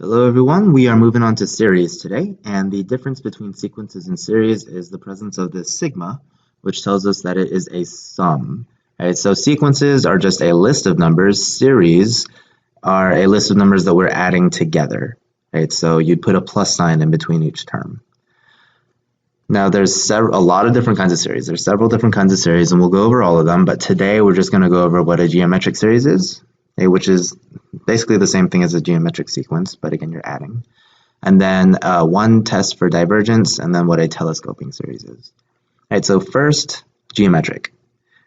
Hello everyone, we are moving on to series today, and the difference between sequences and series is the presence of this sigma, which tells us that it is a sum. Right, so sequences are just a list of numbers, series are a list of numbers that we're adding together. Right, so you'd put a plus sign in between each term. Now there's a lot of different kinds of series. There's several different kinds of series, and we'll go over all of them, but today we're just going to go over what a geometric series is, which is basically the same thing as a geometric sequence, but again, you're adding. And then one test for divergence, and then what a telescoping series is. All right, so first, geometric.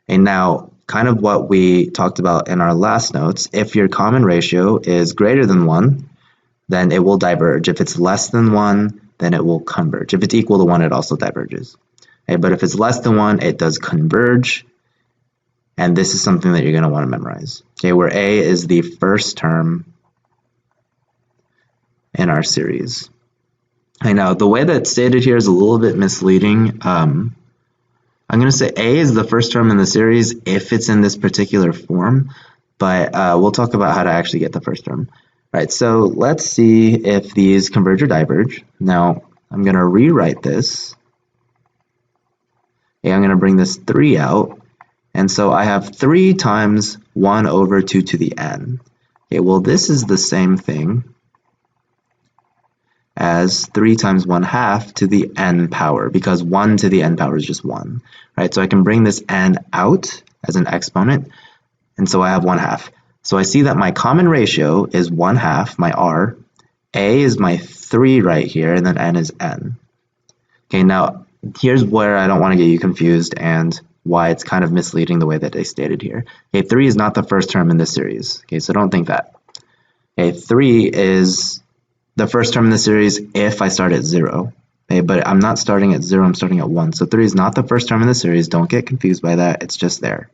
And now, kind of what we talked about in our last notes, if your common ratio is greater than 1, then it will diverge. If it's less than 1, then it will converge. If it's equal to 1, it also diverges. Okay, but if it's less than 1, it does converge. And this is something that you're going to want to memorize. Okay, where A is the first term in our series. I know the way that's stated here is a little bit misleading. I'm going to say A is the first term in the series if it's in this particular form, but we'll talk about how to actually get the first term. All right, so let's see if these converge or diverge. Now, I'm going to rewrite this. Okay, I'm going to bring this 3 out. And so I have 3 times 1 over 2 to the n. Okay, well, this is the same thing as 3 times 1/2 to the n power, because 1 to the n power is just 1. Right, so I can bring this n out as an exponent, and so I have 1/2. So I see that my common ratio is 1/2, my r. A is my 3 right here, and then n is n. Okay, now here's where I don't want to get you confused and why it's kind of misleading the way that they stated here. Okay, 3 is not the first term in this series. Okay, so don't think that. Okay, 3 is the first term in the series if I start at 0. Okay, but I'm not starting at 0, I'm starting at 1. So 3 is not the first term in the series. Don't get confused by that. It's just there.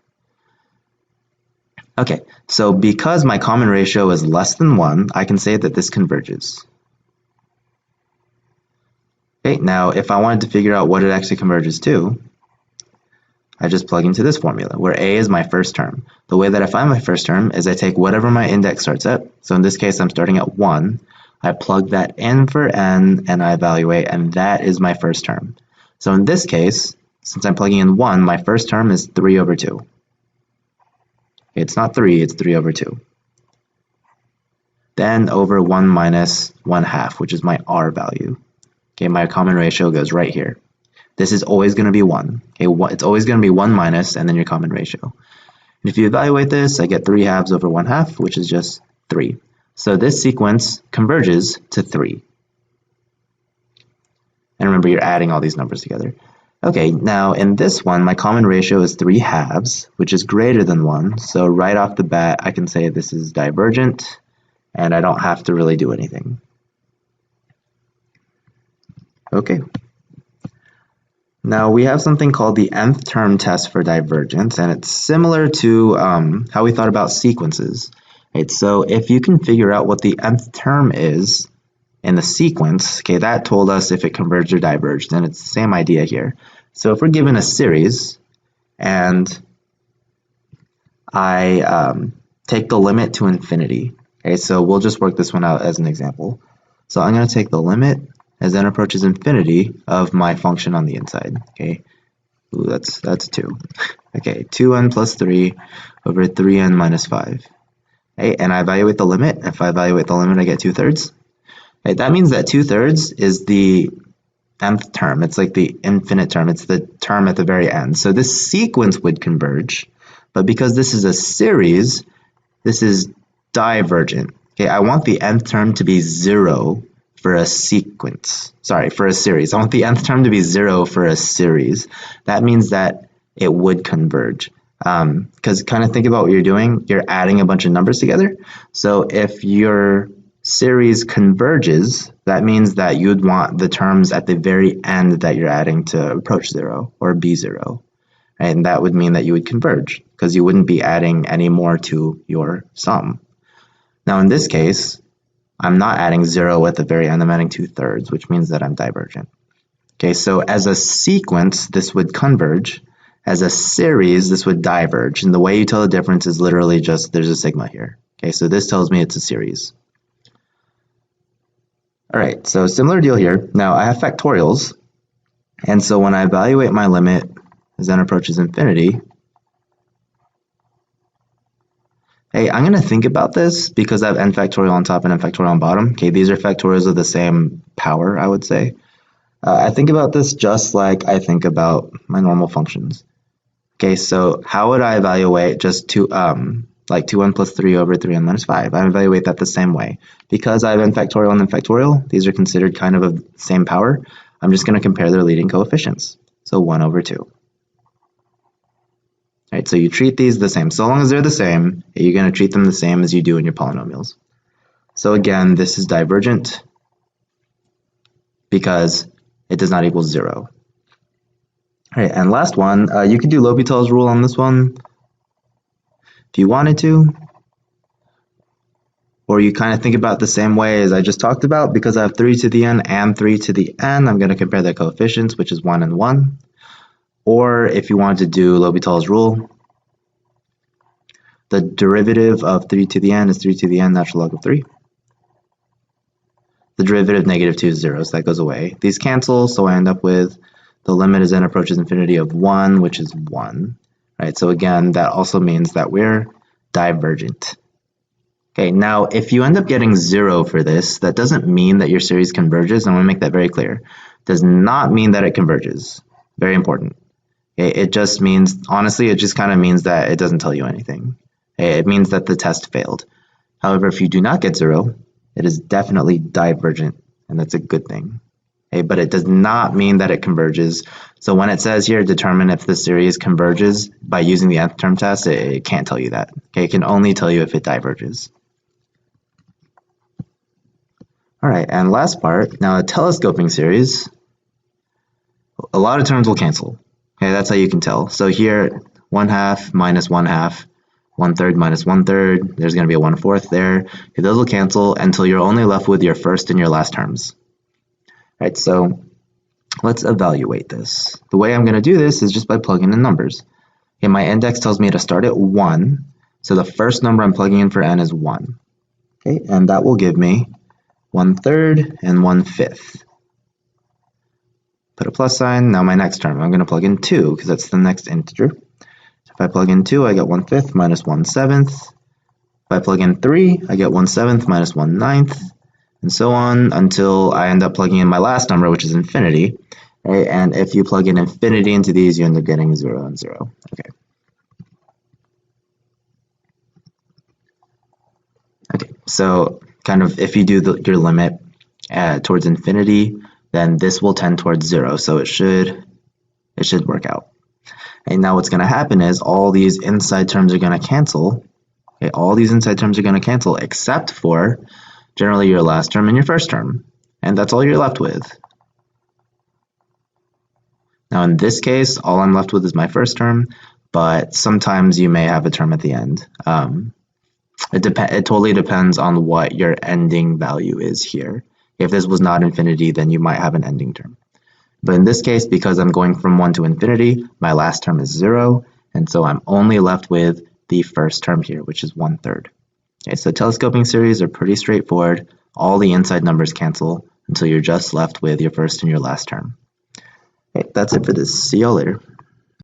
Okay, so because my common ratio is less than 1, I can say that this converges. Okay, now if I wanted to figure out what it actually converges to, I just plug into this formula, where A is my first term. The way that I find my first term is I take whatever my index starts at. So in this case, I'm starting at 1. I plug that in for n, and I evaluate, and that is my first term. So in this case, since I'm plugging in 1, my first term is 3 over 2. It's not 3, it's 3 over 2. Then over 1 minus 1/2, which is my r value. Okay, my common ratio goes right here. This is always going to be 1. Okay, it's always going to be 1 minus and then your common ratio. And if you evaluate this, I get 3/2 over 1/2, which is just 3. So this sequence converges to 3. And remember, you're adding all these numbers together. Okay, now in this one, my common ratio is 3/2, which is greater than 1. So right off the bat, I can say this is divergent, and I don't have to really do anything. Okay. Now we have something called the nth term test for divergence, and it's similar to how we thought about sequences. Right, so if you can figure out what the nth term is in the sequence, okay, that told us if it converged or diverged, and it's the same idea here. So if we're given a series, and I take the limit to infinity, okay, so we'll just work this one out as an example. So I'm going to take the limit as n approaches infinity of my function on the inside. Okay, ooh, that's 2. Okay, 2n plus 3 over 3n minus 5. Okay, and I evaluate the limit. If I evaluate the limit, I get 2/3. Okay, that means that 2/3 is the nth term. It's like the infinite term. It's the term at the very end. So this sequence would converge, but because this is a series, this is divergent. Okay, I want the nth term to be 0 for a sequence. Sorry, for a series. I want the nth term to be 0 for a series. That means that it would converge. Because kind of think about what you're doing. You're adding a bunch of numbers together. So if your series converges, that means that you'd want the terms at the very end that you're adding to approach 0 or be 0. And that would mean that you would converge because you wouldn't be adding any more to your sum. Now in this case, I'm not adding 0 at the very end, I'm adding 2/3, which means that I'm divergent. Okay, so as a sequence, this would converge. As a series, this would diverge. And the way you tell the difference is literally just there's a sigma here. Okay, so this tells me it's a series. All right, so similar deal here. Now I have factorials, and so when I evaluate my limit as n approaches infinity, hey, I'm going to think about this because I have n factorial on top and n factorial on bottom. Okay, these are factorials of the same power, I would say. I think about this just like I think about my normal functions. Okay, so how would I evaluate just like 2n plus 3 over 3n minus 5? I evaluate that the same way. Because I have n factorial and n factorial, these are considered kind of the same power. I'm just going to compare their leading coefficients. So 1 over 2. Right, so you treat these the same. So long as they're the same, you're going to treat them the same as you do in your polynomials. So again, this is divergent because it does not equal 0. All right, and last one, you could do L'Hopital's rule on this one if you wanted to, or you kind of think about the same way as I just talked about. Because I have 3 to the n and 3 to the n, I'm going to compare their coefficients, which is 1 and 1. Or if you wanted to do L'Hopital's rule, the derivative of 3 to the n is 3 to the n natural log of 3. The derivative of negative 2 is 0, so that goes away. These cancel, so I end up with the limit as n approaches infinity of 1, which is 1. Right, so again, that also means that we're divergent. Okay, now if you end up getting 0 for this, that doesn't mean that your series converges, and I want to make that very clear. It does not mean that it converges. Very important. Okay, it just means, honestly, it just kind of means that it doesn't tell you anything. Okay, it means that the test failed. However, if you do not get 0, it is definitely divergent, and that's a good thing. Okay, but it does not mean that it converges. So when it says here, determine if the series converges by using the nth term test, it can't tell you that. Okay, it can only tell you if it diverges. All right, and last part, now a telescoping series, a lot of terms will cancel. Okay, that's how you can tell. So here, 1/2 minus 1/2, 1/3 minus 1/3, there's going to be a 1/4 there. Okay, those will cancel until you're only left with your first and your last terms. Right, so let's evaluate this. The way I'm going to do this is just by plugging in numbers. Okay, my index tells me to start at 1, so the first number I'm plugging in for n is 1. Okay, and that will give me 1/3 and 1/5. Put a plus sign. Now my next term, I'm going to plug in 2 because that's the next integer. So if I plug in 2, I get 1/5 minus 1/7. If I plug in 3, I get 1/7 minus 1/9, and so on until I end up plugging in my last number, which is infinity. Right? And if you plug in infinity into these, you end up getting 0 and 0. Okay. Okay, so kind of if you do your limit towards infinity, then this will tend towards 0, so it should work out. And now what's going to happen is all these inside terms are going to cancel. Okay, all these inside terms are going to cancel except for generally your last term and your first term, and that's all you're left with. Now in this case, all I'm left with is my first term, but sometimes you may have a term at the end. It totally depends on what your ending value is here. If this was not infinity, then you might have an ending term. But in this case, because I'm going from 1 to infinity, my last term is 0, and so I'm only left with the first term here, which is 1/3. Okay, so telescoping series are pretty straightforward. All the inside numbers cancel until you're just left with your first and your last term. Okay, that's it for this. See y'all later.